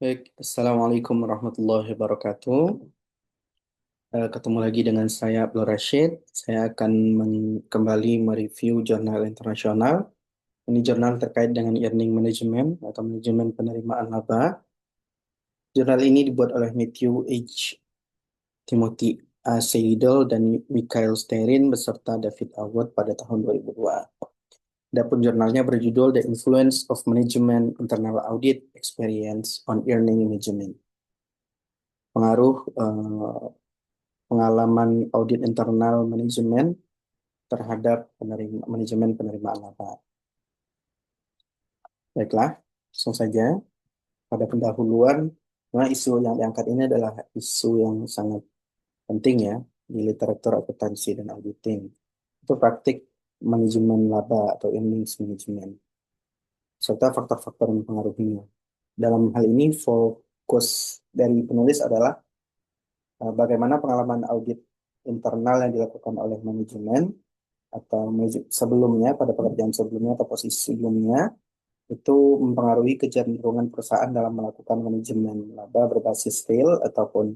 Baik, Assalamualaikum warahmatullahi wabarakatuh. Ketemu lagi dengan saya Abdul Rashid. Saya akan kembali mereview jurnal internasional. Ini jurnal terkait dengan earning management atau manajemen penerimaan laba. Jurnal ini dibuat oleh Matthew H. Timothy A. Seidel dan Michael Sterin beserta David Award pada tahun 2002. Adapun jurnalnya berjudul The Influence of Management Internal Audit Experience on Earning Management. Pengaruh pengalaman audit internal manajemen terhadap manajemen penerimaan laba. Baiklah, langsung saja pada pendahuluan, karena isu yang diangkat ini adalah isu yang sangat penting ya di literatur akuntansi dan auditing. Itu praktik manajemen laba atau earnings management serta faktor-faktor yang mempengaruhinya. Dalam hal ini fokus dari penulis adalah bagaimana pengalaman audit internal yang dilakukan oleh manajemen atau sebelumnya pada pekerjaan sebelumnya atau posisi sebelumnya itu mempengaruhi kecenderungan perusahaan dalam melakukan manajemen laba berbasis real ataupun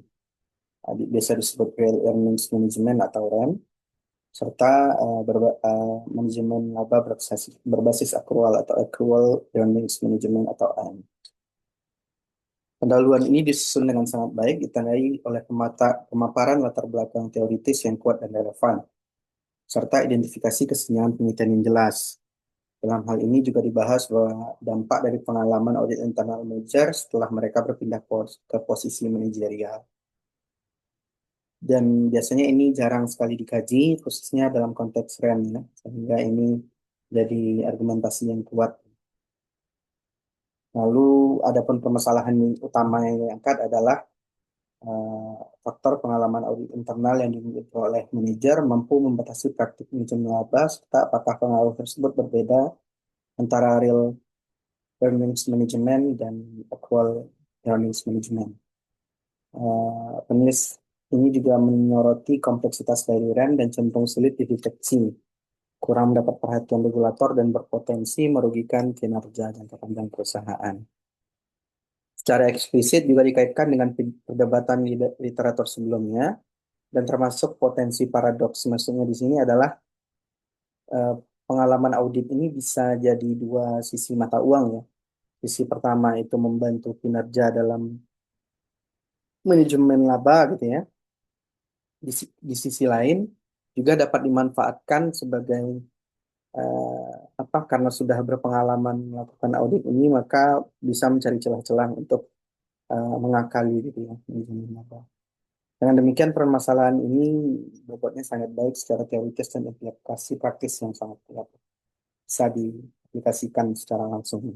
biasa disebut real earnings management atau REM serta manajemen laba berbasis accrual atau accrual earnings management atau AM. Pendahuluan ini disusun dengan sangat baik ditandai oleh pemaparan latar belakang teoritis yang kuat dan relevan serta identifikasi kesenjangan penelitian yang jelas. Dalam hal ini juga dibahas bahwa dampak dari pengalaman audit internal manager setelah mereka berpindah ke posisi manajerial. Dan biasanya ini jarang sekali dikaji, khususnya dalam konteks REM ya, sehingga ini jadi argumentasi yang kuat. Lalu adapun permasalahan utama yang diangkat adalah faktor pengalaman audit internal yang dimiliki oleh manajer mampu membatasi praktik manajemen laba serta apakah pengaruh tersebut berbeda antara real earnings management dan actual earnings management. Penulis ini juga menyoroti kompleksitas dari REM dan cenderung sulit dideteksi, kurang mendapat perhatian regulator dan berpotensi merugikan kinerja jangka panjang perusahaan. Secara eksplisit juga dikaitkan dengan perdebatan literatur sebelumnya dan termasuk potensi paradoks. Maksudnya di sini adalah eh, pengalaman audit ini bisa jadi dua sisi mata uang ya. Sisi pertama itu membantu kinerja dalam manajemen laba gitu ya. Di sisi lain juga dapat dimanfaatkan sebagai karena sudah berpengalaman melakukan audit ini maka bisa mencari celah-celah untuk mengakali gitu ya manajemen laba. Dengan demikian permasalahan ini bobotnya sangat baik secara teoritis dan aplikasi praktis yang sangat kuat bisa diaplikasikan secara langsung.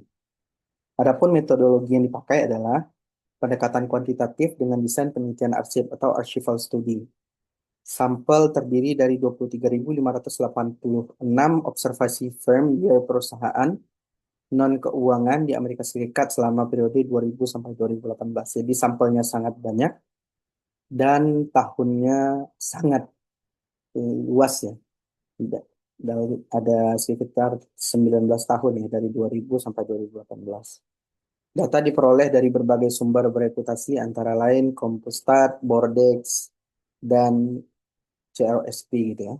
Adapun metodologi yang dipakai adalah pendekatan kuantitatif dengan desain penelitian arsip atau archival study. Sampel terdiri dari 23.586 observasi firm biaya perusahaan non-keuangan di Amerika Serikat selama periode 2000 sampai 2018. Jadi sampelnya sangat banyak dan tahunnya sangat luas ya. Ada sekitar 19 tahun ya dari 2000 sampai 2018. Data diperoleh dari berbagai sumber bereputasi antara lain Compustat, Bordex, dan CLSP gitu ya.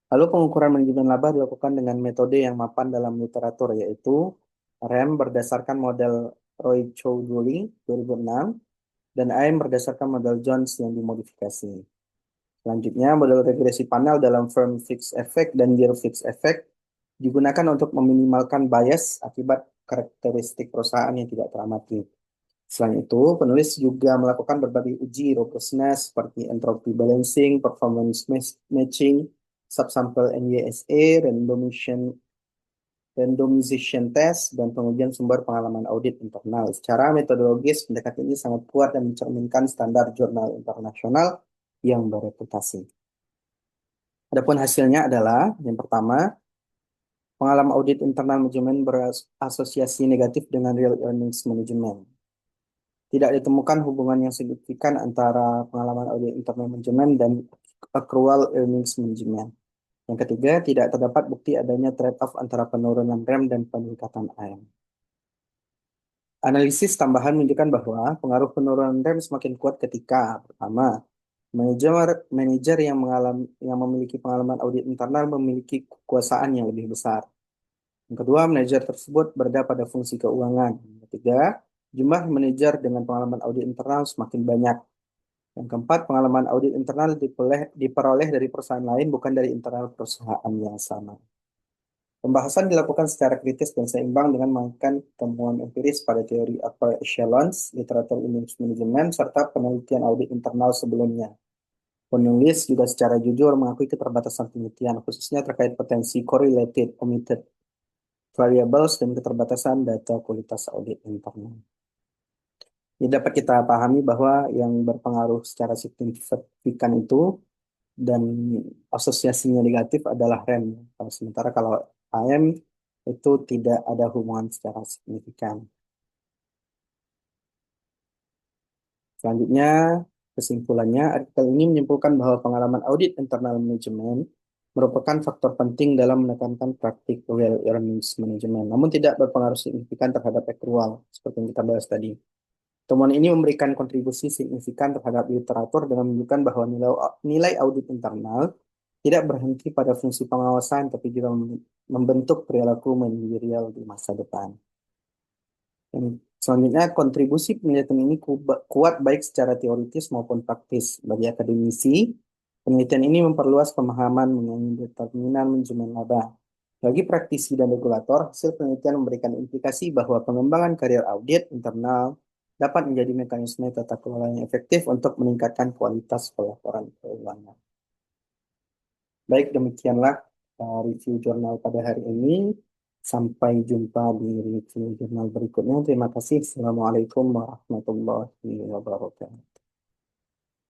Lalu pengukuran manajemen laba dilakukan dengan metode yang mapan dalam literatur yaitu REM berdasarkan model Roy Choudhury 2006 dan AM berdasarkan model Jones yang dimodifikasi. Selanjutnya, model regresi panel dalam firm fixed effect dan year fixed effect digunakan untuk meminimalkan bias akibat karakteristik perusahaan yang tidak teramati. Selain itu, penulis juga melakukan berbagai uji robustness seperti entropy balancing, performance matching, subsample NYSE, randomization test, dan pengujian sumber pengalaman audit internal. Secara metodologis, pendekatan ini sangat kuat dan mencerminkan standar jurnal internasional yang bereputasi. Adapun hasilnya adalah, yang pertama, pengalaman audit internal manajemen berasosiasi negatif dengan real earnings management. Tidak ditemukan hubungan yang signifikan antara pengalaman audit internal manajemen dan accrual earnings management. Yang ketiga, tidak terdapat bukti adanya trade-off antara penurunan REM dan peningkatan AM. Analisis tambahan menunjukkan bahwa pengaruh penurunan rem semakin kuat ketika pertama, manajer manajer yang memiliki pengalaman audit internal memiliki kekuasaan yang lebih besar. Yang kedua, manajer tersebut berada pada fungsi keuangan. Yang ketiga, jumlah manajer dengan pengalaman audit internal semakin banyak. Yang keempat, pengalaman audit internal diperoleh dari perusahaan lain bukan dari internal perusahaan yang sama. Pembahasan dilakukan secara kritis dan seimbang dengan mengaitkan temuan empiris pada teori upper echelons, literatur image management, serta penelitian audit internal sebelumnya. Penulis juga secara jujur mengakui keterbatasan penelitian, khususnya terkait potensi correlated omitted variables dan keterbatasan data kualitas audit internal. Jadi dapat kita pahami bahwa yang berpengaruh secara signifikan itu dan asosiasinya negatif adalah REM. Sementara kalau AM itu tidak ada hubungan secara signifikan. Selanjutnya, kesimpulannya, artikel ini menyimpulkan bahwa pengalaman audit internal manajemen merupakan faktor penting dalam menekankan praktik real earnings management, namun tidak berpengaruh signifikan terhadap aktual, seperti yang kita bahas tadi. Temuan ini memberikan kontribusi signifikan terhadap literatur dengan menunjukkan bahwa nilai audit internal tidak berhenti pada fungsi pengawasan, tapi juga membentuk perilaku manajerial di masa depan. Dan selanjutnya, kontribusi penelitian ini kuat baik secara teoritis maupun praktis. Bagi akademisi, penelitian ini memperluas pemahaman mengenai determinan manajemen laba. Bagi praktisi dan regulator, hasil penelitian memberikan implikasi bahwa pengembangan karier audit internal dapat menjadi mekanisme tata kelola yang efektif untuk meningkatkan kualitas pelaporan keuangan. Baik, demikianlah review jurnal pada hari ini. Sampai jumpa di review jurnal berikutnya. Terima kasih. Assalamualaikum warahmatullahi wabarakatuh.